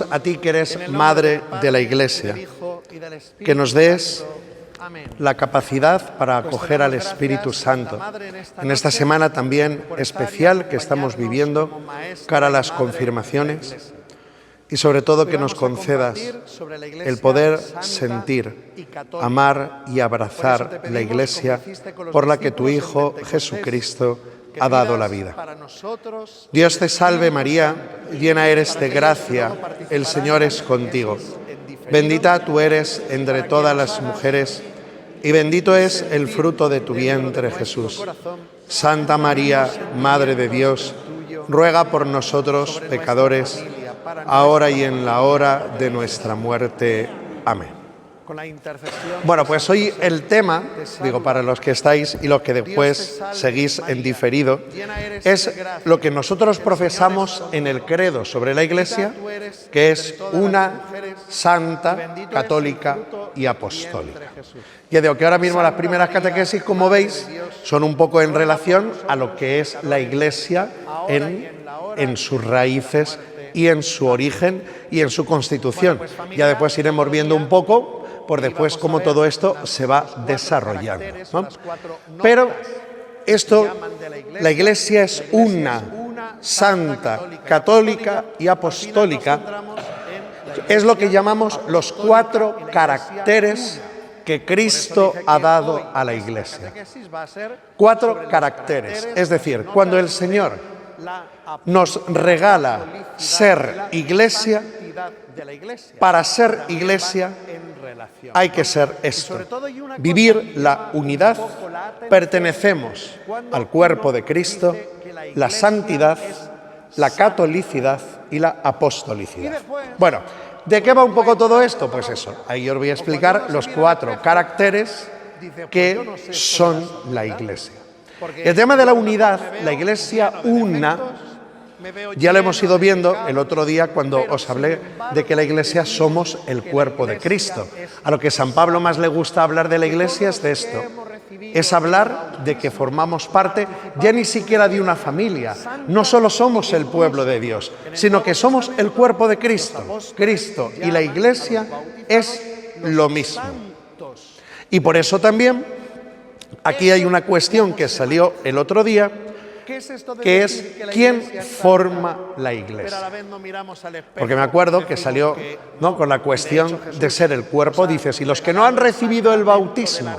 A ti que eres Madre de la Iglesia, que nos des la capacidad para acoger al Espíritu Santo en esta semana también especial que estamos viviendo cara a las confirmaciones, y sobre todo que nos concedas el poder sentir, amar y abrazar la Iglesia por la que tu Hijo Jesucristo ha dado la vida. Dios te salve María, llena eres de gracia, el Señor es contigo. Bendita tú eres entre todas las mujeres y bendito es el fruto de tu vientre, Jesús. Santa María, Madre de Dios, ruega por nosotros pecadores, ahora y en la hora de nuestra muerte. Amén. Bueno, pues hoy el tema, digo para los que estáis y los que después seguís en diferido, es lo que nosotros profesamos en el credo sobre la Iglesia, que es una, santa, católica y apostólica. Ya digo que ahora mismo las primeras catequesis, como veis, son un poco en relación a lo que es la Iglesia en sus raíces y en su origen y en su constitución. Ya después iremos viendo un poco por después cómo todo esto se va desarrollando, ¿no? Pero esto, la Iglesia es una, santa, católica y apostólica, es lo que llamamos los 4 caracteres que Cristo ha dado a la Iglesia. 4 caracteres, es decir, cuando el Señor nos regala ser Iglesia, para ser Iglesia hay que ser esto, vivir la unidad, pertenecemos al cuerpo de Cristo, la santidad, la catolicidad y la apostolicidad. Bueno, ¿de qué va un poco todo esto? Pues eso, ahí os voy a explicar los 4 caracteres que son la Iglesia. El tema de la unidad, la Iglesia una, ya lo hemos ido viendo el otro día cuando os hablé de que la Iglesia somos el cuerpo de Cristo. A lo que San Pablo más le gusta hablar de la Iglesia es de esto. Es hablar de que formamos parte ya ni siquiera de una familia. No solo somos el pueblo de Dios, sino que somos el cuerpo de Cristo. Cristo y la Iglesia es lo mismo. Y por eso también aquí hay una cuestión que salió el otro día, que es quién forma la Iglesia. Porque me acuerdo que salió, ¿no?, con la cuestión de ser el cuerpo, dices, y los que no han recibido el bautismo.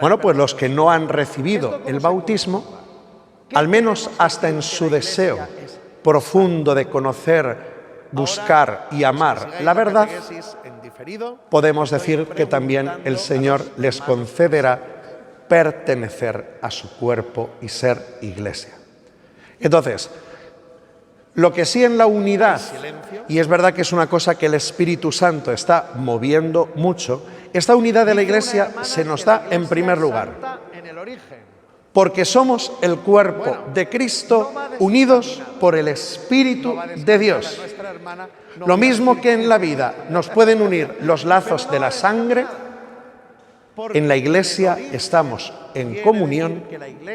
Bueno, pues los que no han recibido el bautismo, al menos hasta en su deseo profundo de conocer, buscar y amar la verdad, podemos decir que también el Señor les concederá pertenecer a su cuerpo y ser Iglesia. Entonces, lo que sí en la unidad, y es verdad que es una cosa que el Espíritu Santo está moviendo mucho, esta unidad de la Iglesia se nos da en primer lugar, porque somos el cuerpo de Cristo unidos por el Espíritu de Dios. Lo mismo que en la vida nos pueden unir los lazos de la sangre, en la Iglesia estamos en comunión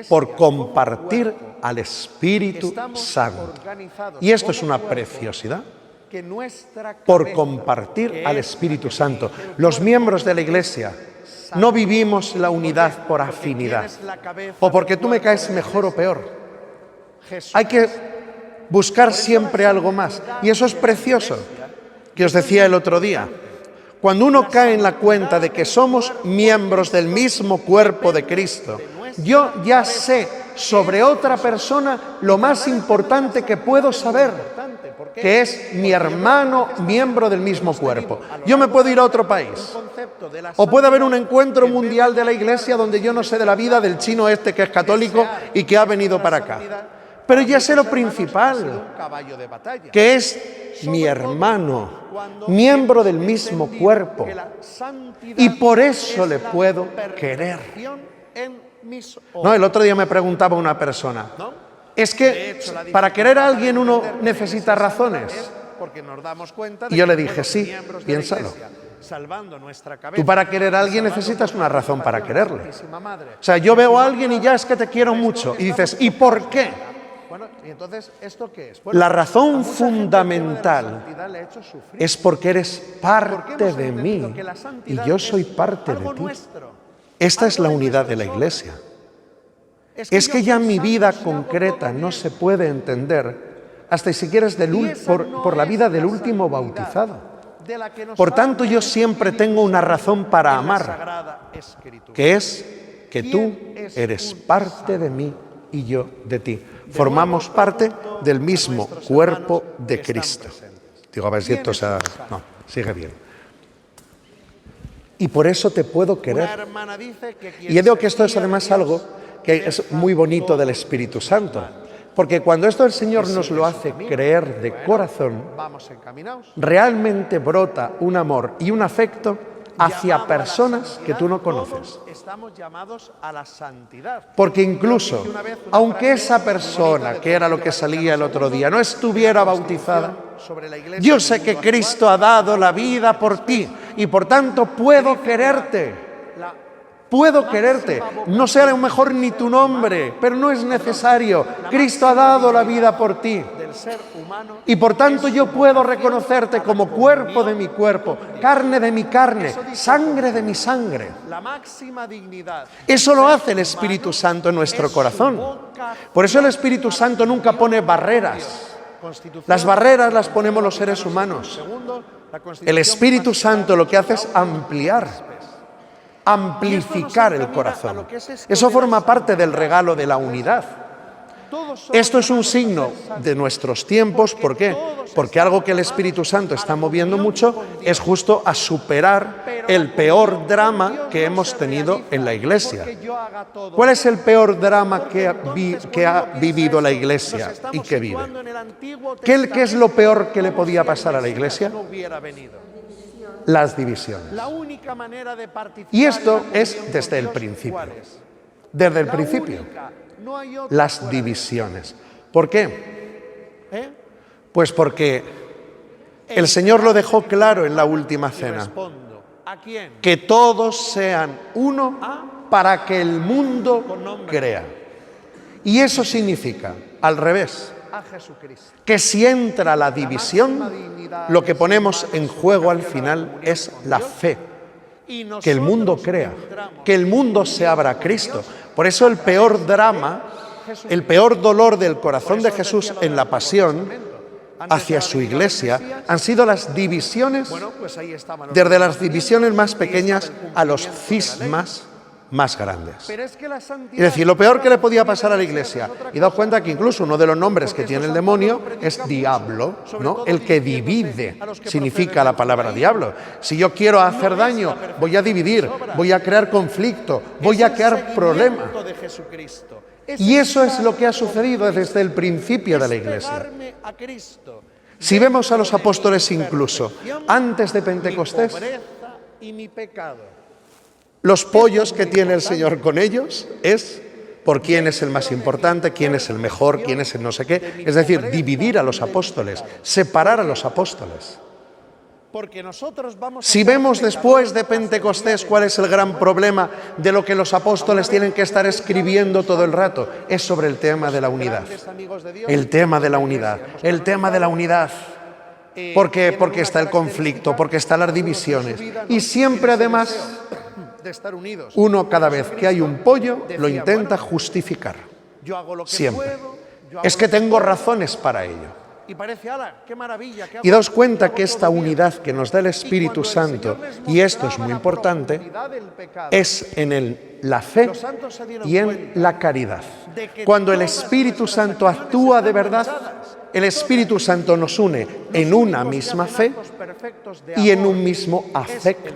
por compartir al Espíritu Santo. Y esto es una preciosidad, por compartir al Espíritu Santo. Los miembros de la Iglesia no vivimos la unidad por afinidad, o porque tú me caes mejor o peor. Hay que buscar siempre algo más, y eso es precioso, que os decía el otro día. Cuando uno cae en la cuenta de que somos miembros del mismo cuerpo de Cristo, yo ya sé sobre otra persona lo más importante que puedo saber, que es mi hermano miembro del mismo cuerpo. Yo me puedo ir a otro país, o puede haber un encuentro mundial de la Iglesia donde yo no sé de la vida del chino este que es católico y que ha venido para acá. Pero ya sé lo principal, que es mi hermano, miembro del mismo cuerpo, y por eso le puedo querer. No, el otro día me preguntaba una persona, ¿es que para querer a alguien uno necesita razones? Y yo le dije, sí, piénsalo. Tú para querer a alguien necesitas una razón para quererle. O sea, yo veo a alguien y ya es que te quiero mucho. Y dices, ¿y por qué? Bueno, ¿y entonces esto qué es? Bueno, la razón fundamental es porque eres parte de mí y yo soy parte de ti. Esta es la unidad de la Iglesia. Es que ya mi vida concreta no se puede entender hasta si quieres por la vida del último bautizado. Por tanto, yo siempre tengo una razón para amar, que es que tú eres parte de mí y yo de ti. Formamos parte del mismo cuerpo de Cristo. Digo, a ver si esto no, sigue bien. Y por eso te puedo querer. Y yo digo que esto es además algo que es muy bonito del Espíritu Santo. Porque cuando esto el Señor nos lo hace creer de corazón, realmente brota un amor y un afecto hacia personas que tú no conoces. Porque incluso, aunque esa persona, que era lo que salía el otro día, no estuviera bautizada, yo sé que Cristo ha dado la vida por ti y por tanto puedo quererte. Puedo quererte. No sé a lo mejor ni tu nombre, pero no es necesario. Cristo ha dado la vida por ti. Y por tanto yo puedo reconocerte como cuerpo de mi cuerpo, carne de mi carne, sangre de mi sangre. Eso lo hace el Espíritu Santo en nuestro corazón. Por eso el Espíritu Santo nunca pone barreras. Las barreras las ponemos los seres humanos. El Espíritu Santo lo que hace es amplificar el corazón. Eso forma parte del regalo de la unidad. Esto es un signo de nuestros tiempos. ¿Por qué? Porque algo que el Espíritu Santo está moviendo mucho es justo a superar el peor drama que hemos tenido en la Iglesia. ¿Cuál es el peor drama que ha vivido la Iglesia y que vive? ¿Qué es lo peor que le podía pasar a la Iglesia? Las divisiones. Y esto es desde el principio. Desde el principio. Las divisiones. ¿Por qué? Pues porque el Señor lo dejó claro en la última cena. Que todos sean uno para que el mundo crea. Y eso significa, al revés, que si entra la división, lo que ponemos en juego al final es la fe. Que el mundo crea, que el mundo se abra a Cristo. Por eso el peor drama, el peor dolor del corazón de Jesús en la pasión hacia su Iglesia han sido las divisiones, desde las divisiones más pequeñas a los cismas más grandes. Es decir, lo peor que le podía pasar a la Iglesia, y daos cuenta que incluso uno de los nombres que tiene el demonio es diablo, ¿no? El que divide significa la palabra diablo. Si yo quiero hacer daño, voy a dividir, voy a crear conflicto, voy a crear problema. Y eso es lo que ha sucedido desde el principio de la Iglesia. Si vemos a los apóstoles incluso antes de Pentecostés, los pollos que tiene el Señor con ellos es por quién es el más importante, quién es el mejor, quién es el no sé qué. Es decir, dividir a los apóstoles, separar a los apóstoles. Si vemos después de Pentecostés cuál es el gran problema de lo que los apóstoles tienen que estar escribiendo todo el rato, es sobre el tema de la unidad. El tema de la unidad. El tema de la unidad. ¿Por qué? Porque está el conflicto, porque están las divisiones. Y siempre además, uno cada vez que hay un pollo lo intenta justificar. Siempre. Es que tengo razones para ello. Y daos cuenta que esta unidad que nos da el Espíritu Santo, y esto es muy importante, es en la fe y en la caridad. Cuando el Espíritu Santo actúa de verdad, el Espíritu Santo nos une en una misma fe y en un mismo afecto,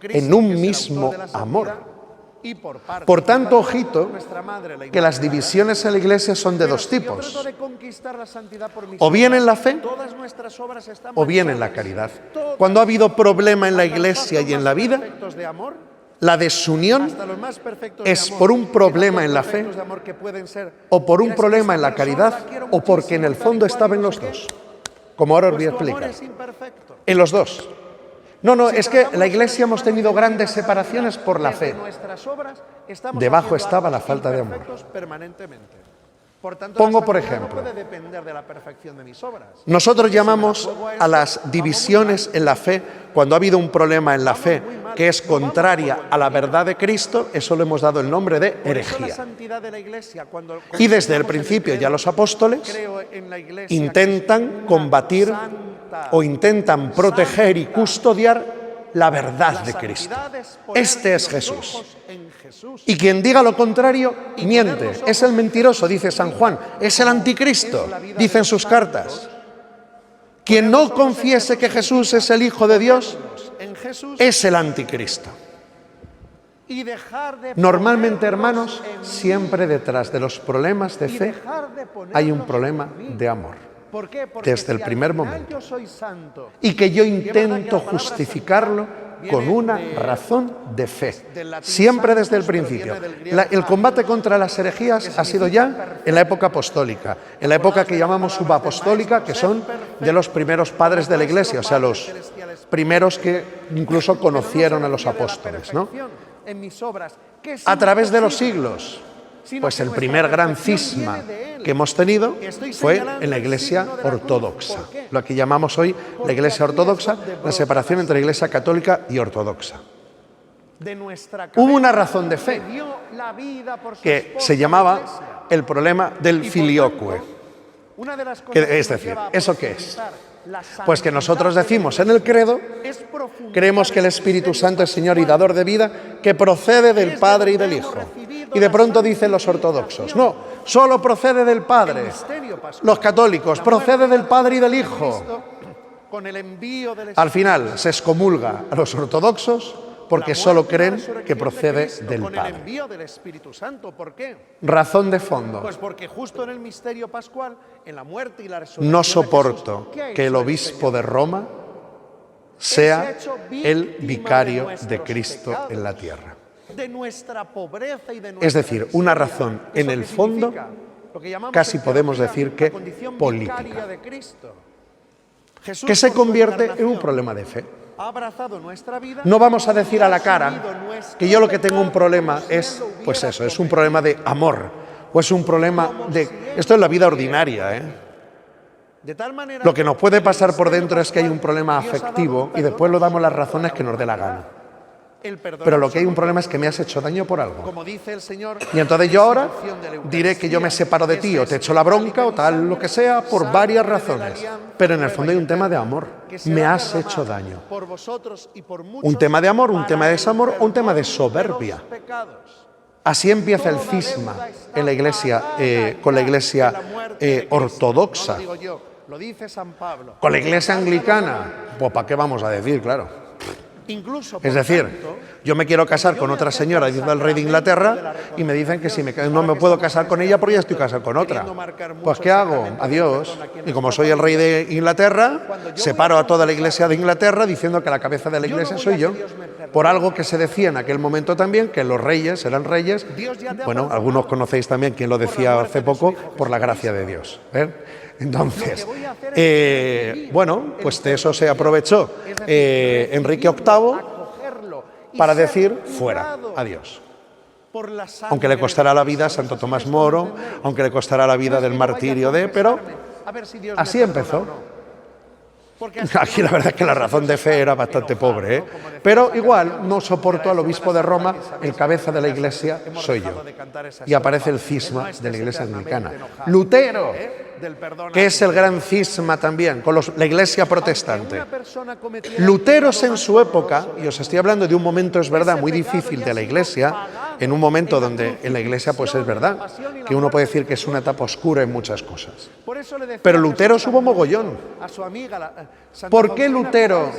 en un mismo amor. Por tanto, ojito, que las divisiones en la Iglesia son de dos tipos. O bien en la fe, o bien en la caridad. Cuando ha habido problema en la Iglesia y en la vida, la desunión es por un problema en la fe, o por un problema en la caridad, o porque en el fondo estaban los dos. Como ahora os voy a explicar. En los dos. No, es que la Iglesia hemos tenido grandes separaciones por la fe. Debajo estaba la falta de amor. Pongo por ejemplo, nosotros llamamos a las divisiones en la fe, cuando ha habido un problema en la fe que es contraria a la verdad de Cristo, eso le hemos dado el nombre de herejía. Y desde el principio ya los apóstoles intentan combatir o intentan proteger y custodiar la verdad de Cristo. Este es Jesús. Y quien diga lo contrario, miente. Es el mentiroso, dice San Juan. Es el anticristo, dicen sus cartas. Quien no confiese que Jesús es el Hijo de Dios, es el anticristo. Normalmente, hermanos, siempre detrás de los problemas de fe hay un problema de amor. Desde el primer momento. Y que yo intento justificarlo con una razón de fe. Siempre desde el principio. El combate contra las herejías ha sido ya en la época apostólica, en la época que llamamos subapostólica, que son de los primeros padres de la Iglesia, o sea, los primeros que incluso conocieron a los apóstoles, ¿no? A través de los siglos. Pues el primer gran cisma que hemos tenido fue en la Iglesia ortodoxa, lo que llamamos hoy la Iglesia ortodoxa, la separación entre la Iglesia católica y ortodoxa. Hubo una razón de fe que se llamaba el problema del filioque. Es decir, ¿eso qué es? Pues que nosotros decimos en el credo, creemos que el Espíritu Santo es Señor y dador de vida, que procede del Padre y del Hijo. Y de pronto dicen los ortodoxos, no, solo procede del Padre. Los católicos, procede del Padre y del Hijo. Al final se excomulga a los ortodoxos porque solo creen que procede del Padre. Razón de fondo. Pues porque justo en el misterio pascual, en la muerte y la resurrección, no soporto que el obispo de Roma sea el vicario de Cristo en la tierra. Es decir, una razón en el fondo, casi podemos decir que política, que se convierte en un problema de fe. No vamos a decir a la cara que yo lo que tengo un problema es, pues eso, es un problema de amor, o es un problema de... Esto es la vida ordinaria, ¿eh? Lo que nos puede pasar por dentro es que hay un problema afectivo y después lo damos las razones que nos dé la gana. Pero lo que hay un problema es que me has hecho daño por algo. Y entonces yo ahora diré que yo me separo de ti o te echo la bronca o tal, lo que sea, por varias razones. Pero en el fondo hay un tema de amor. Me has hecho daño. Un tema de amor, un tema de desamor, un tema de soberbia. Así empieza el cisma en la Iglesia, con la Iglesia ortodoxa. Con la Iglesia anglicana, pues ¿para qué vamos a decir? Claro. Es decir, yo me quiero casar con otra señora, dice el rey de Inglaterra, y me dicen que si no me puedo casar con ella porque ya estoy casado con otra. Pues ¿qué hago? Adiós. Y como soy el rey de Inglaterra, separo a toda la Iglesia de Inglaterra diciendo que la cabeza de la Iglesia soy yo. Por algo que se decía en aquel momento también, que los reyes eran reyes. Bueno, algunos conocéis también quien lo decía hace poco, por la gracia de Dios. Entonces, bueno, pues de eso se aprovechó Enrique VIII para decir fuera, adiós. Aunque le costará la vida a Santo Tomás Moro, aunque le costará la vida del martirio pero así empezó. Aquí la verdad es que la razón de fe era bastante pobre, ¿eh? Pero igual no soporto al obispo de Roma, el cabeza de la Iglesia soy yo. Y aparece el cisma de la Iglesia anglicana. Lutero, que es el gran cisma también con la Iglesia protestante. Luteros en su época, y os estoy hablando de un momento, es verdad, muy difícil de la Iglesia, en un momento donde en la Iglesia pues es verdad, que uno puede decir que es una etapa oscura en muchas cosas. Pero Lutero hubo mogollón. ¿Por qué Lutero,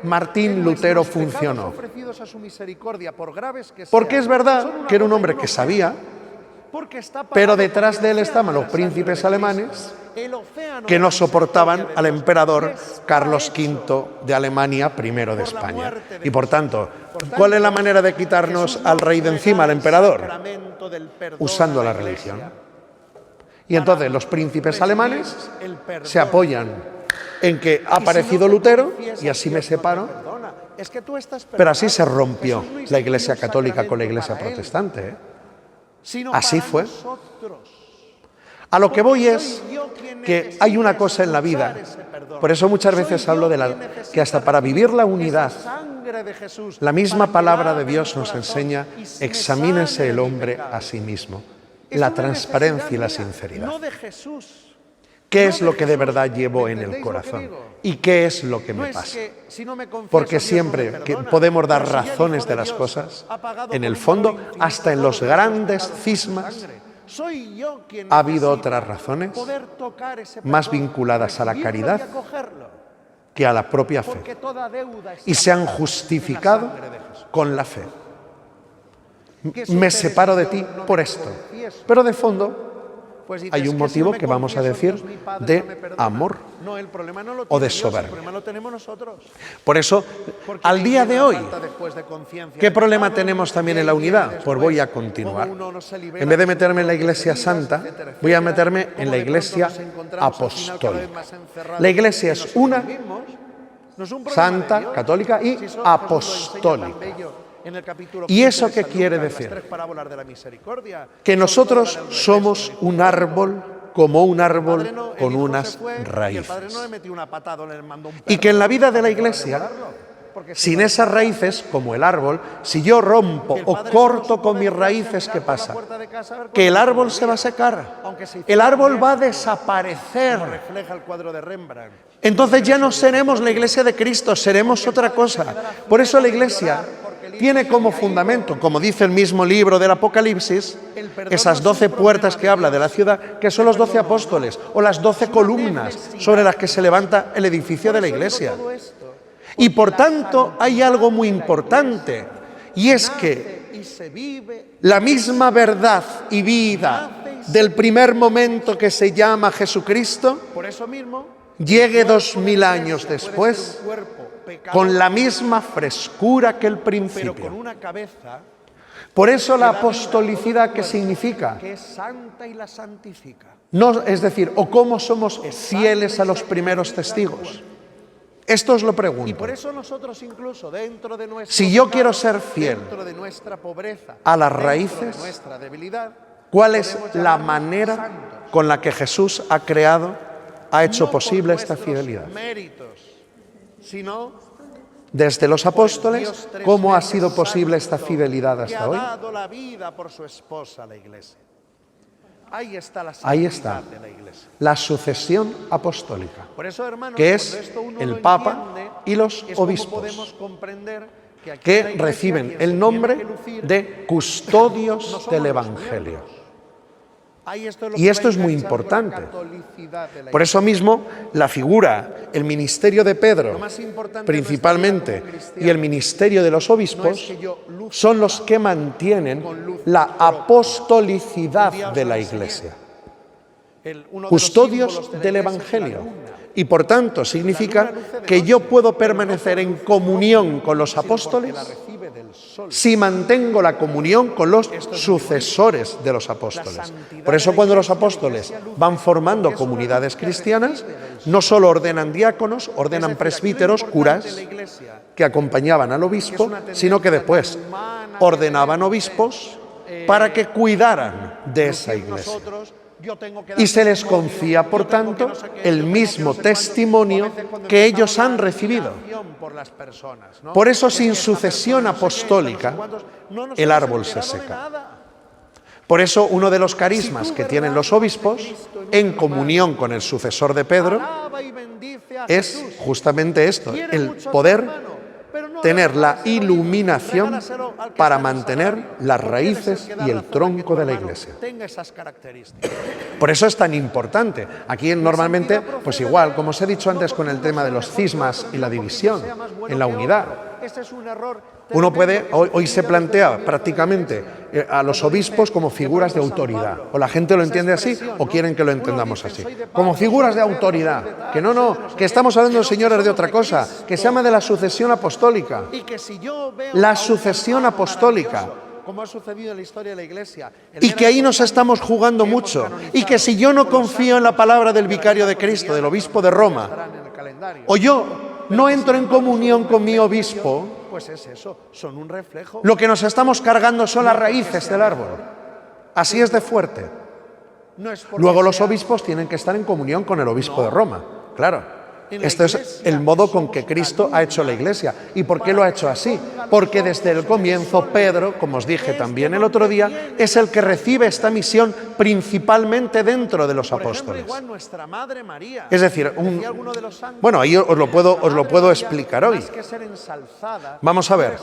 Martín Lutero, funcionó? Porque es verdad que era un hombre que sabía, pero detrás de él estaban los príncipes alemanes que no soportaban al emperador Carlos V de Alemania, I de España. Y por tanto, ¿cuál es la manera de quitarnos al rey de encima, al emperador? Usando la religión. Y entonces los príncipes alemanes se apoyan en que ha aparecido Lutero y así me separo. Pero así se rompió la Iglesia católica con la Iglesia protestante, ¿eh? Así fue. A lo que voy es que hay una cosa en la vida, por eso muchas veces hablo de que hasta para vivir la unidad, la misma palabra de Dios nos enseña, examínese el hombre a sí mismo, la transparencia y la sinceridad. ¿Qué es lo que de verdad llevo en el corazón? ¿Y qué es lo que me pasa? Porque siempre que podemos dar razones de las cosas, en el fondo, hasta en los grandes cismas, ha habido otras razones más vinculadas a la caridad que a la propia fe, y se han justificado con la fe. Me separo de ti por esto, pero de fondo hay un motivo que vamos a decir de amor o de soberbia. Por eso, al día de hoy, ¿qué problema tenemos también en la unidad? Pues voy a continuar. En vez de meterme en la Iglesia Santa, voy a meterme en la Iglesia Apostólica. La Iglesia es una, santa, católica y apostólica. ¿Y eso qué quiere decir? Que nosotros somos un árbol, como un árbol con unas raíces. Y que en la vida de la Iglesia, sin esas raíces, como el árbol, si yo rompo o corto con mis raíces, ¿qué pasa? Que el árbol se va a secar, el árbol va a desaparecer. Entonces ya no seremos la Iglesia de Cristo, seremos otra cosa. Por eso la Iglesia tiene como fundamento, como dice el mismo libro del Apocalipsis, esas 12 puertas que habla de la ciudad, que son los 12 apóstoles, o las 12 columnas sobre las que se levanta el edificio de la Iglesia. Y por tanto hay algo muy importante, y es que la misma verdad y vida del primer momento que se llama Jesucristo, llegue 2000 años después, con la misma frescura que el principio. Por eso la apostolicidad, ¿qué significa? No, es decir, o cómo somos fieles a los primeros testigos. Esto os lo pregunto. Y por eso nosotros incluso dentro de nuestro si yo quiero ser fiel a las raíces, ¿cuál es la manera con la que Jesús ha creado, ha hecho posible esta fidelidad? Desde los apóstoles, ¿cómo ha sido posible esta fidelidad hasta hoy? Ahí está la sucesión apostólica, que es el Papa y los obispos, que reciben el nombre de custodios del Evangelio. Y esto es muy importante. Por eso mismo, la figura, el ministerio de Pedro, principalmente, y el ministerio de los obispos, son los que mantienen la apostolicidad de la Iglesia. Custodios del Evangelio. Y por tanto, significa que yo puedo permanecer en comunión con los apóstoles si mantengo la comunión con los sucesores de los apóstoles. Por eso cuando los apóstoles van formando comunidades cristianas, no solo ordenan diáconos, ordenan presbíteros, curas, que acompañaban al obispo, sino que después ordenaban obispos para que cuidaran de esa iglesia. Y se les confía, por tanto, el mismo testimonio que ellos han recibido. Por eso, sin sucesión apostólica, el árbol se seca. Por eso, uno de los carismas que tienen los obispos, en comunión con el sucesor de Pedro, es justamente esto, el poder tener la iluminación para mantener las raíces y el tronco de la Iglesia. Por eso es tan importante. Aquí normalmente, pues igual, como os he dicho antes con el tema de los cismas y la división en la unidad, uno puede, hoy se plantea prácticamente a los obispos como figuras de autoridad. O la gente lo entiende así o quieren que lo entendamos así. Como figuras de autoridad. Que no, que estamos hablando, señores, de otra cosa, que se llama de la sucesión apostólica. La sucesión apostólica. Como ha sucedido en la historia de la Iglesia. Y que ahí nos estamos jugando mucho. Y que si yo no confío en la palabra del vicario de Cristo, del obispo de Roma, o yo no entro en comunión con mi obispo, pues es eso, son un reflejo. Lo que nos estamos cargando son las raíces del árbol. Así es de fuerte. Luego los obispos tienen que estar en comunión con el obispo de Roma, claro. Este es el modo con que Cristo ha hecho la Iglesia. ¿Y por qué lo ha hecho así? Porque desde el comienzo Pedro, como os dije también el otro día, es el que recibe esta misión principalmente dentro de los apóstoles. Es decir, bueno, ahí os lo puedo explicar hoy. Vamos a ver.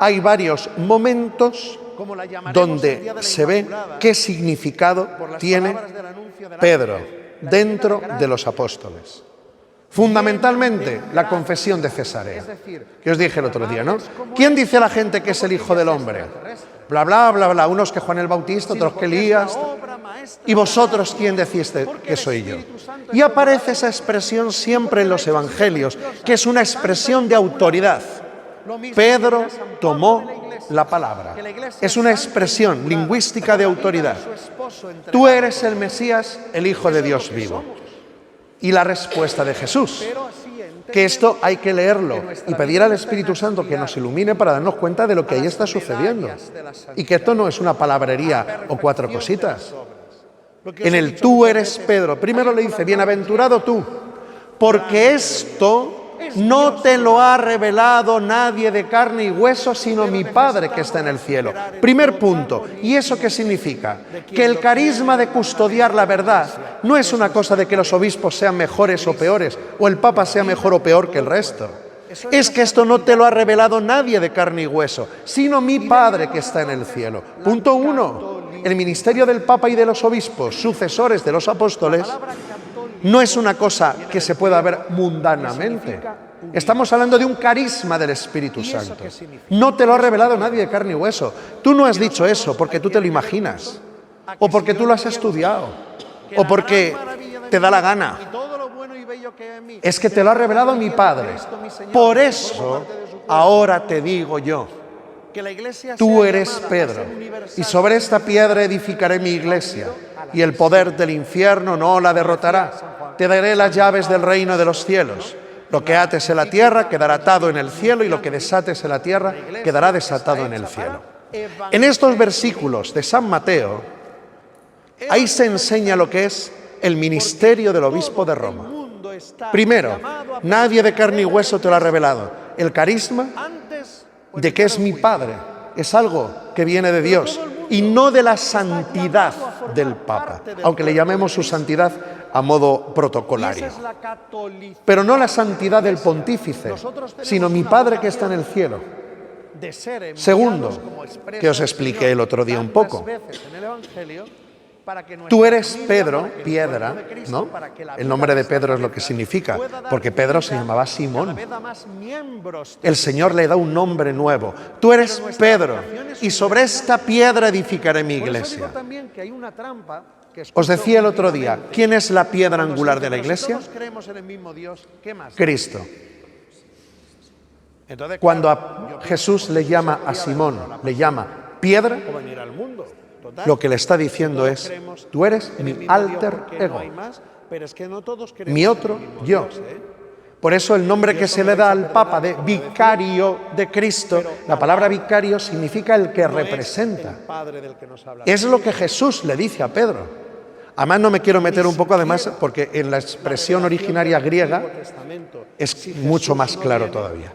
Hay varios momentos donde se ve qué significado tiene Pedro dentro de los apóstoles. Fundamentalmente, la confesión de Cesarea, que os dije el otro día, ¿no? ¿Quién dice a la gente que es el Hijo del Hombre? Bla, bla, bla, bla. Unos que Juan el Bautista, otros que Elías. ¿Y vosotros quién decís que soy yo? Y aparece esa expresión siempre en los evangelios, que es una expresión de autoridad. Pedro tomó la palabra. Es una expresión lingüística de autoridad. Tú eres el Mesías, el Hijo de Dios vivo. Y la respuesta de Jesús, que esto hay que leerlo y pedir al Espíritu Santo que nos ilumine para darnos cuenta de lo que ahí está sucediendo. Y que esto no es una palabrería o cuatro cositas. En el tú eres Pedro, primero le dice, bienaventurado tú, porque esto no te lo ha revelado nadie de carne y hueso, sino mi Padre que está en el cielo. Primer punto. ¿Y eso qué significa? Que el carisma de custodiar la verdad no es una cosa de que los obispos sean mejores o peores, o el Papa sea mejor o peor que el resto. Es que esto no te lo ha revelado nadie de carne y hueso, sino mi Padre que está en el cielo. Punto 1. El ministerio del Papa y de los obispos, sucesores de los apóstoles, no es una cosa que se pueda ver mundanamente. Estamos hablando de un carisma del Espíritu Santo. No te lo ha revelado nadie de carne y hueso. Tú no has dicho eso porque tú te lo imaginas, o porque tú lo has estudiado, o porque te da la gana. Es que te lo ha revelado mi Padre. Por eso, ahora te digo yo, tú eres Pedro, y sobre esta piedra edificaré mi iglesia, y el poder del infierno no la derrotará. Te daré las llaves del reino de los cielos. Lo que ates en la tierra quedará atado en el cielo, y lo que desates en la tierra quedará desatado en el cielo. En estos versículos de San Mateo, ahí se enseña lo que es el ministerio del obispo de Roma. Primero, nadie de carne y hueso te lo ha revelado. El carisma de que es mi Padre es algo que viene de Dios y no de la santidad del Papa, aunque le llamemos su santidad a modo protocolario. Pero no la santidad del pontífice, sino mi Padre que está en el cielo. Segundo, que os expliqué el otro día un poco. Tú eres Pedro, piedra, ¿no? El nombre de Pedro es lo que significa, porque Pedro se llamaba Simón. El Señor le da un nombre nuevo. Tú eres Pedro, y sobre esta piedra edificaré mi iglesia. Os decía el otro día, ¿quién es la piedra angular de la iglesia? Cristo. Cuando a Jesús le llama a Simón, le llama piedra, lo que le está diciendo es, tú eres mi alter ego, mi otro yo. Por eso el nombre que se le da al Papa de vicario de Cristo, la palabra vicario significa el que representa. Es lo que Jesús le dice a Pedro. Además no me quiero meter un poco, además, porque en la expresión originaria griega es mucho más claro todavía.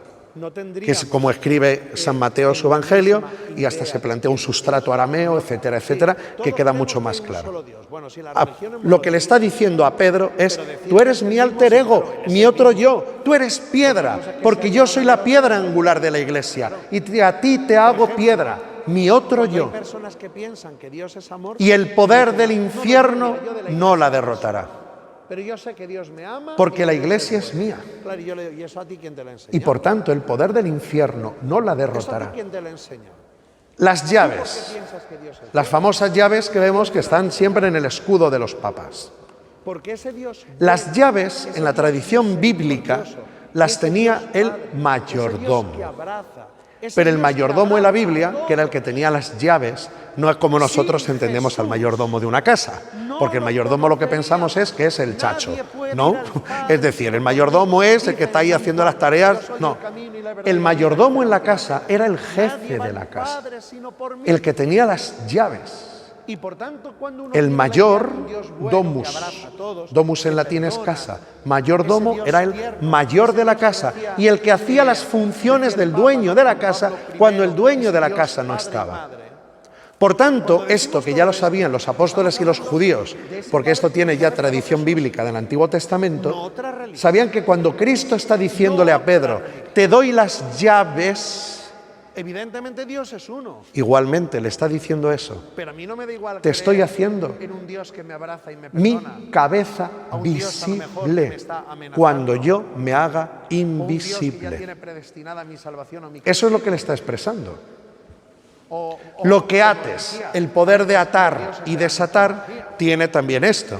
Que es como escribe San Mateo su Evangelio, y hasta se plantea un sustrato arameo, etcétera, etcétera, que queda mucho más claro. Lo que le está diciendo a Pedro es, tú eres mi alter ego, mi otro yo, tú eres piedra, porque yo soy la piedra angular de la iglesia, y a ti te hago piedra, mi otro yo. Y el poder del infierno no la derrotará. Pero yo sé que Dios me ama, porque la iglesia es mía. Claro, ¿y eso a ti quién te lo enseña? Y por tanto, el poder del infierno no la derrotará. ¿Eso a ti quién te lo enseña? Las llaves, las famosas llaves que vemos que están siempre en el escudo de los papas. Las llaves, en la tradición bíblica, las tenía el mayordomo. Pero el mayordomo en la Biblia, que era el que tenía las llaves, no es como nosotros entendemos al mayordomo de una casa, porque el mayordomo lo que pensamos es que es el chacho, ¿no? Es decir, el mayordomo es el que está ahí haciendo las tareas. No, el mayordomo en la casa era el jefe de la casa, el que tenía las llaves. Y por tanto, el mayor domus en latín es casa, mayordomo era el mayor de la casa y el que hacía las funciones del dueño de la casa cuando el dueño de la casa no estaba. Por tanto, esto que ya lo sabían los apóstoles y los judíos, porque esto tiene ya tradición bíblica del Antiguo Testamento, sabían que cuando Cristo está diciéndole a Pedro, te doy las llaves, evidentemente Dios es uno. Igualmente le está diciendo eso. Pero a mí no me da igual. Te estoy haciendo en un Dios que me abraza y me perdona, mi cabeza visible cuando yo me haga invisible. Eso es lo que le está expresando. Lo que ates, el poder de atar y desatar, tiene también esto.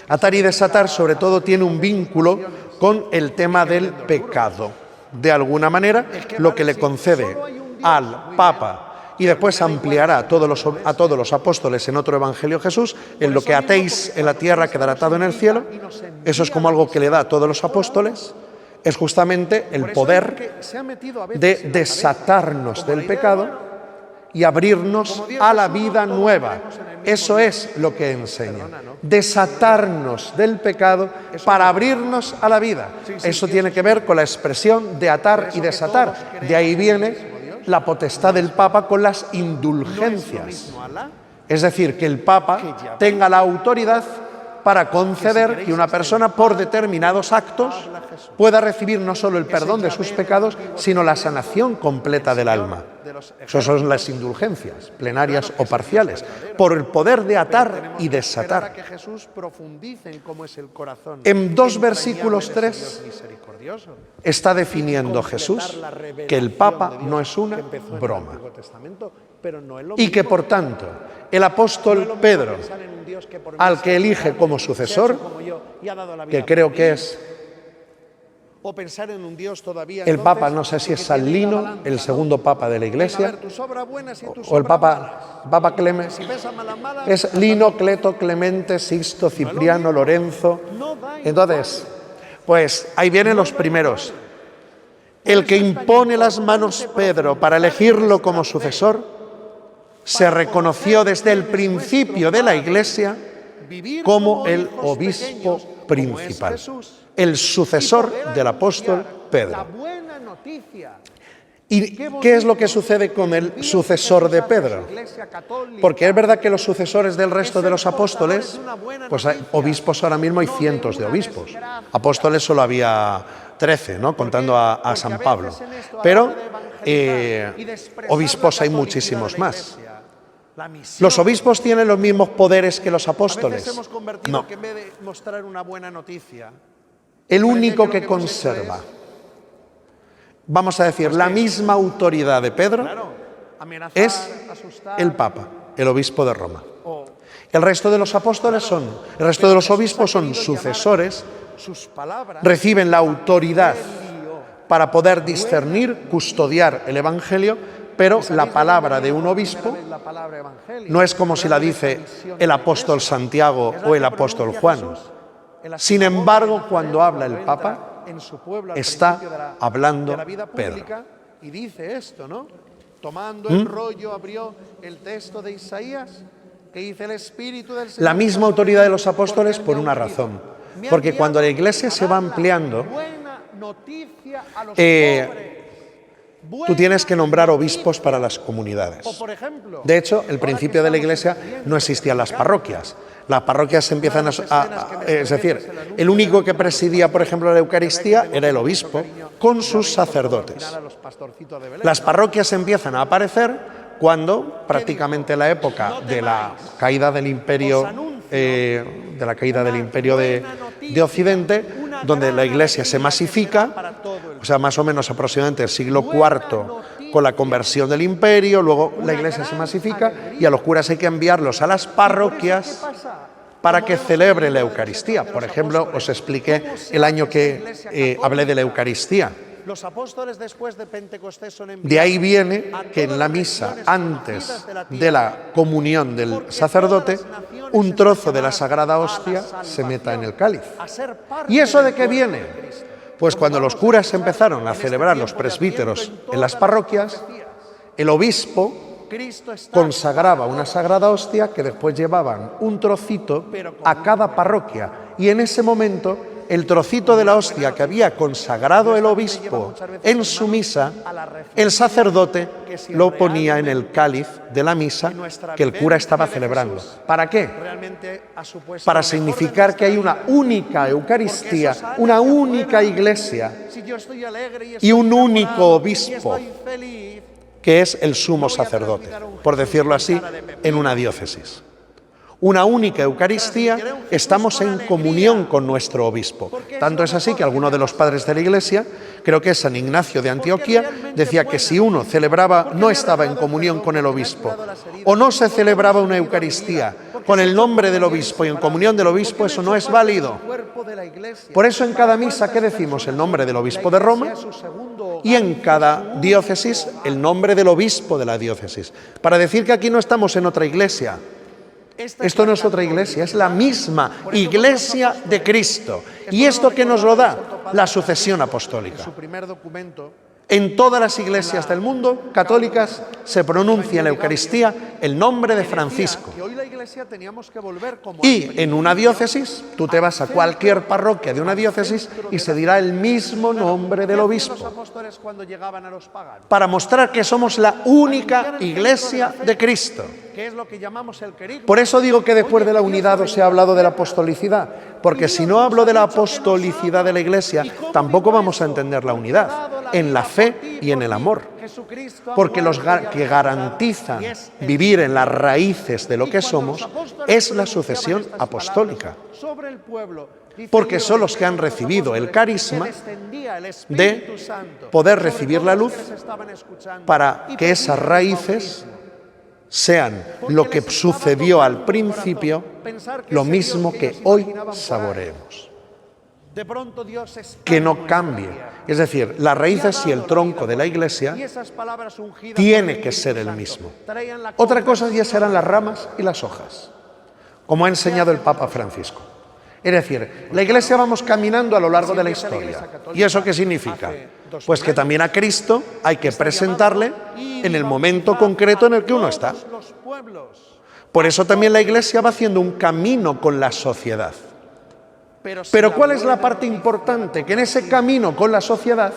Atar y desatar sobre todo tiene un vínculo con el tema del pecado. De alguna manera, lo que le concede al Papa y después ampliará a todos los apóstoles en otro Evangelio Jesús, en lo que atéis en la tierra quedará atado en el cielo, eso es como algo que le da a todos los apóstoles, es justamente el poder de desatarnos del pecado y abrirnos a la vida nueva. Eso es lo que enseña. Desatarnos del pecado para abrirnos a la vida. Eso tiene que ver con la expresión de atar y desatar. De ahí viene la potestad del Papa con las indulgencias. Es decir, que el Papa tenga la autoridad para conceder que una persona por determinados actos pueda recibir no solo el perdón de sus pecados, sino la sanación completa del alma. Esas son las indulgencias, plenarias o parciales, por el poder de atar y desatar. En 2 versículos 3 está definiendo Jesús que el Papa no es una broma y que por tanto el apóstol Pedro, al que elige como sucesor, que creo que es el Papa, no sé si es San Lino, el segundo Papa de la Iglesia, o el Papa Clemente, es Lino, Cleto, Clemente, Sixto, Cipriano, Lorenzo. Entonces, pues ahí vienen los primeros. El que impone las manos Pedro para elegirlo como sucesor, se reconoció desde el principio de la Iglesia como el obispo principal, el sucesor del apóstol Pedro. ¿Y qué es lo que sucede con el sucesor de Pedro? Porque es verdad que los sucesores del resto de los apóstoles, pues hay obispos ahora mismo, hay cientos de obispos. Apóstoles solo había 13, ¿no? Contando a San Pablo. Pero obispos hay muchísimos más. ¿Los obispos tienen los mismos poderes que los apóstoles? No. El único que conserva, vamos a decir, la misma autoridad de Pedro es el Papa, el obispo de Roma. El resto de los apóstoles el resto de los obispos son sucesores, reciben la autoridad para poder discernir, custodiar el Evangelio, pero la palabra de un obispo no es como si la dice el apóstol Santiago o el apóstol Juan. Sin embargo, cuando habla el Papa, está hablando Pedro. Y dice esto, ¿no? Tomando el rollo, abrió el texto de Isaías, que dice el Espíritu del Señor. La misma autoridad de los apóstoles por una razón. Porque cuando la Iglesia se va ampliando, tú tienes que nombrar obispos para las comunidades. De hecho, el principio de la Iglesia no existían las parroquias. Las parroquias se empiezan es decir, el único que presidía, por ejemplo, la Eucaristía era el obispo con sus sacerdotes. Las parroquias empiezan a aparecer cuando, prácticamente en la época de la caída del imperio, de Occidente, donde la Iglesia se masifica, o sea, más o menos aproximadamente el siglo IV, con la conversión del imperio, luego la Iglesia se masifica y a los curas hay que enviarlos a las parroquias para que celebre la Eucaristía. Por ejemplo, os expliqué el año que hablé de la Eucaristía. Los apóstoles después de Pentecostés son enviados. De ahí viene que en la misa, antes de la comunión del sacerdote, un trozo de la Sagrada Hostia se meta en el cáliz. ¿Y eso de qué viene? Pues cuando los curas empezaron a celebrar los presbíteros en las parroquias, el obispo consagraba una sagrada hostia que después llevaban un trocito a cada parroquia. Y en ese momento, el trocito de la hostia que había consagrado el obispo en su misa, el sacerdote lo ponía en el cáliz de la misa que el cura estaba celebrando. ¿Para qué? Para significar que hay una única Eucaristía, una única Iglesia y un único obispo, que es el sumo sacerdote, por decirlo así, en una diócesis. Una única Eucaristía, estamos en comunión con nuestro obispo. Tanto es así que algunos de los padres de la Iglesia, creo que es San Ignacio de Antioquía, decía que si uno celebraba, no estaba en comunión con el obispo, o no se celebraba una Eucaristía con el nombre del obispo y en comunión del obispo, eso no es válido. Por eso en cada misa, ¿qué decimos? El nombre del obispo de Roma, y en cada diócesis el nombre del obispo de la diócesis, para decir que aquí no estamos en otra iglesia. Esto no es otra iglesia, es la misma Iglesia de Cristo. ¿Y esto qué nos lo da? La sucesión apostólica. En todas las iglesias del mundo católicas se pronuncia en la Eucaristía el nombre de Francisco. Y en una diócesis, tú te vas a cualquier parroquia de una diócesis y se dirá el mismo nombre del obispo. Para mostrar que somos la única Iglesia de Cristo. Por eso digo que después de la unidad os he hablado de la apostolicidad, porque si no hablo de la apostolicidad de la Iglesia, tampoco vamos a entender la unidad, en la fe y en el amor. Porque los que garantizan vivir en las raíces de lo que somos es la sucesión apostólica. Porque son los que han recibido el carisma de poder recibir la luz para que esas raíces sean lo que sucedió al principio, lo mismo que hoy saboreemos. Que no cambie. Es decir, las raíces y el tronco de la Iglesia tiene que ser el mismo. Otra cosa ya serán las ramas y las hojas, como ha enseñado el Papa Francisco. Es decir, la Iglesia vamos caminando a lo largo de la historia. ¿Y eso qué significa? Pues que también a Cristo hay que presentarle en el momento concreto en el que uno está. Por eso también la Iglesia va haciendo un camino con la sociedad. Pero ¿cuál es la parte importante? Que en ese camino con la sociedad,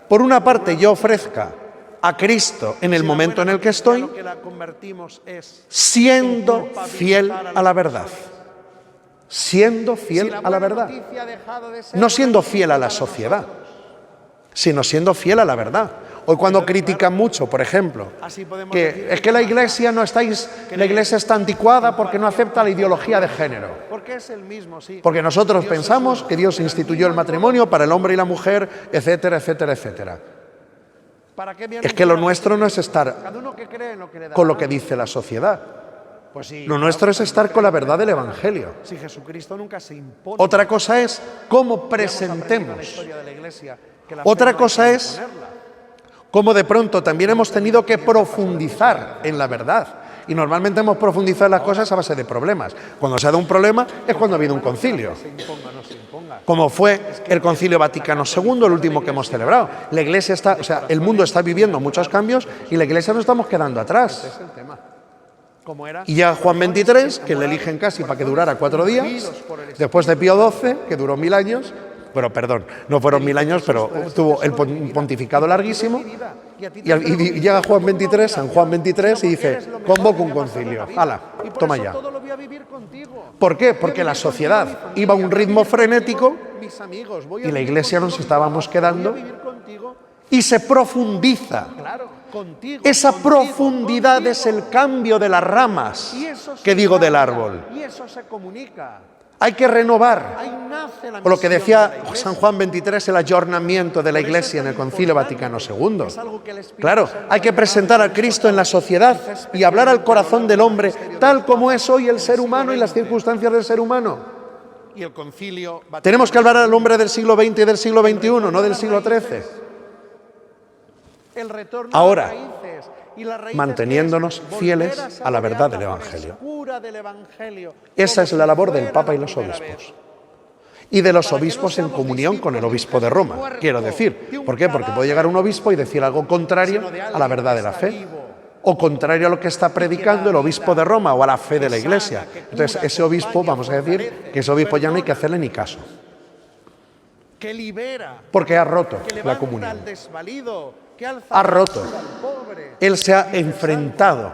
por una parte yo ofrezca a Cristo en el momento en el que estoy, siendo fiel a la verdad. Siendo fiel a la verdad. No siendo fiel a la sociedad, sino siendo fiel a la verdad. Hoy cuando critican mucho, por ejemplo, que es que la Iglesia está anticuada porque no acepta la ideología de género. Porque nosotros pensamos que Dios instituyó el matrimonio para el hombre y la mujer, etcétera, etcétera, etcétera. Es que lo nuestro no es estar con lo que dice la sociedad. Lo nuestro es estar con la verdad del Evangelio. Otra cosa es cómo presentemos. Otra cosa es cómo de pronto también hemos tenido que profundizar en la verdad. Y normalmente hemos profundizado en las cosas a base de problemas. Cuando se ha dado un problema es cuando ha habido un concilio. Como fue el Concilio Vaticano II, el último que hemos celebrado. La Iglesia el mundo está viviendo muchos cambios y la Iglesia nos estamos quedando atrás. Y llega Juan XXIII, que le eligen casi para que durara 4 días, después de Pío XII, que duró 1000 años, bueno, perdón, no fueron 1000 años, pero tuvo el pontificado larguísimo, y llega Juan XXIII, San Juan XXIII, y dice, convoco un concilio, hala, toma ya. ¿Por qué? Porque la sociedad iba a un ritmo frenético y la Iglesia nos estábamos quedando y se profundiza. Esa profundidad es el cambio de las ramas que digo del árbol. Hay que renovar. Por lo que decía San Juan XXIII, el ayornamiento de la Iglesia en el Concilio Vaticano II. Claro, hay que presentar a Cristo en la sociedad y hablar al corazón del hombre tal como es hoy el ser humano y las circunstancias del ser humano. Tenemos que hablar al hombre del siglo XX y del siglo XXI, no del siglo XIII. Ahora, manteniéndonos fieles a la verdad del Evangelio. Esa es la labor del Papa y los obispos. Y de los obispos en comunión con el obispo de Roma, quiero decir. ¿Por qué? Porque puede llegar un obispo y decir algo contrario a la verdad de la fe. o contrario a lo que está predicando el obispo de Roma o a la fe de la Iglesia. Entonces, ese obispo, vamos a decir, que ese obispo ya no hay que hacerle ni caso. Porque ha roto la comunión. Ha roto. Él se ha enfrentado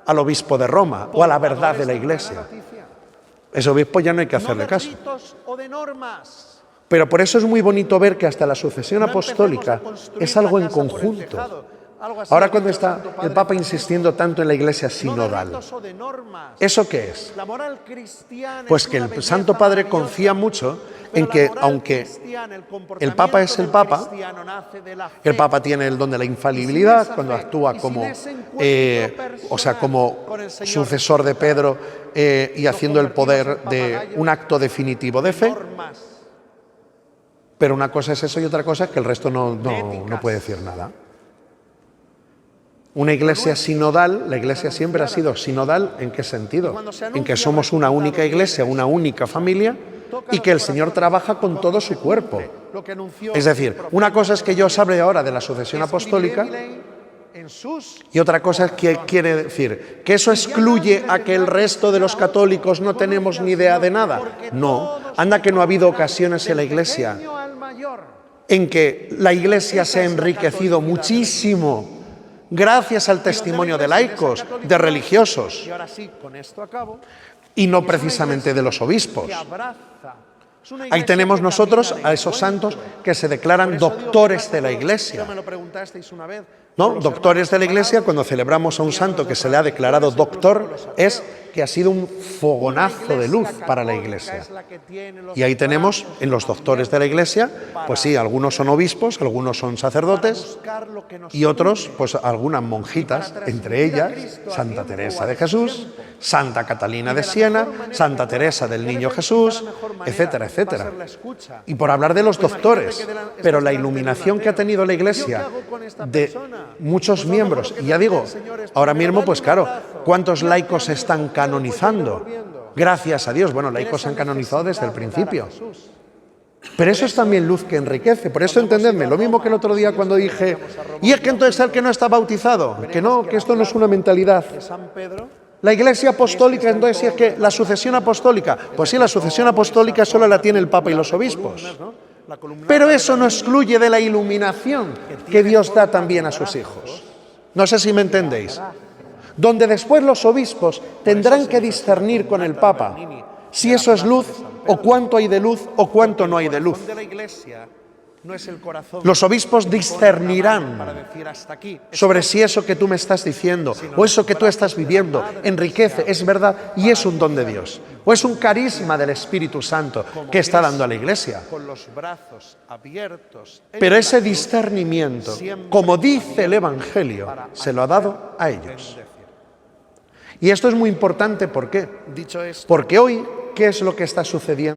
al obispo de Roma o a la verdad de la Iglesia. Ese obispo ya no hay que hacerle caso. Pero por eso es muy bonito ver que hasta la sucesión apostólica es algo en conjunto. Ahora cuando está el Papa insistiendo tanto en la Iglesia sinodal, ¿eso qué es? Pues que el Santo Padre confía mucho en que, aunque el Papa es el Papa tiene el don de la infalibilidad cuando actúa como sucesor de Pedro y haciendo el poder de un acto definitivo de fe. Pero una cosa es eso y otra cosa es que el resto no puede decir nada. Una iglesia sinodal, la iglesia siempre ha sido sinodal, ¿en qué sentido? En que somos una única iglesia, una única familia y que el Señor trabaja con todo su cuerpo. Es decir, una cosa es que yo os hable ahora de la sucesión apostólica y otra cosa es que quiere decir que eso excluye a que el resto de los católicos no tenemos ni idea de nada. No, anda que no ha habido ocasiones en la iglesia en que la iglesia se ha enriquecido muchísimo gracias al testimonio de laicos, de religiosos, y no precisamente de los obispos. Ahí tenemos nosotros a esos santos que se declaran doctores de la Iglesia. ¿No? Doctores de la Iglesia, cuando celebramos a un santo que se le ha declarado doctor, es que ha sido un fogonazo de luz para la Iglesia. Y ahí tenemos en los doctores de la Iglesia, pues sí, algunos son obispos, algunos son sacerdotes y otros, pues algunas monjitas, entre ellas Santa Teresa de Jesús, Santa Catalina de Siena, Santa Teresa del Niño Jesús, etcétera, etcétera. Y por hablar de los doctores, pero la iluminación que ha tenido la Iglesia de muchos miembros, y ya digo, ahora mismo, pues claro, ¿cuántos laicos se están canonizando? Gracias a Dios, bueno, laicos se han canonizado desde el principio. Pero eso es también luz que enriquece, por eso entendedme, lo mismo que el otro día cuando dije, y es que entonces el que no está bautizado, que no, que esto no es una mentalidad. La Iglesia apostólica, entonces, si es que la sucesión apostólica, pues sí, la sucesión apostólica solo la tiene el Papa y los obispos. Pero eso no excluye de la iluminación que Dios da también a sus hijos. No sé si me entendéis. Donde después los obispos tendrán que discernir con el Papa si eso es luz, o cuánto hay de luz, o cuánto no hay de luz. Los obispos discernirán sobre si eso que tú me estás diciendo o eso que tú estás viviendo enriquece, es verdad y es un don de Dios, o es un carisma del Espíritu Santo que está dando a la Iglesia. Pero ese discernimiento, como dice el Evangelio, se lo ha dado a ellos. Y esto es muy importante, ¿por qué? Porque hoy, ¿qué es lo que está sucediendo?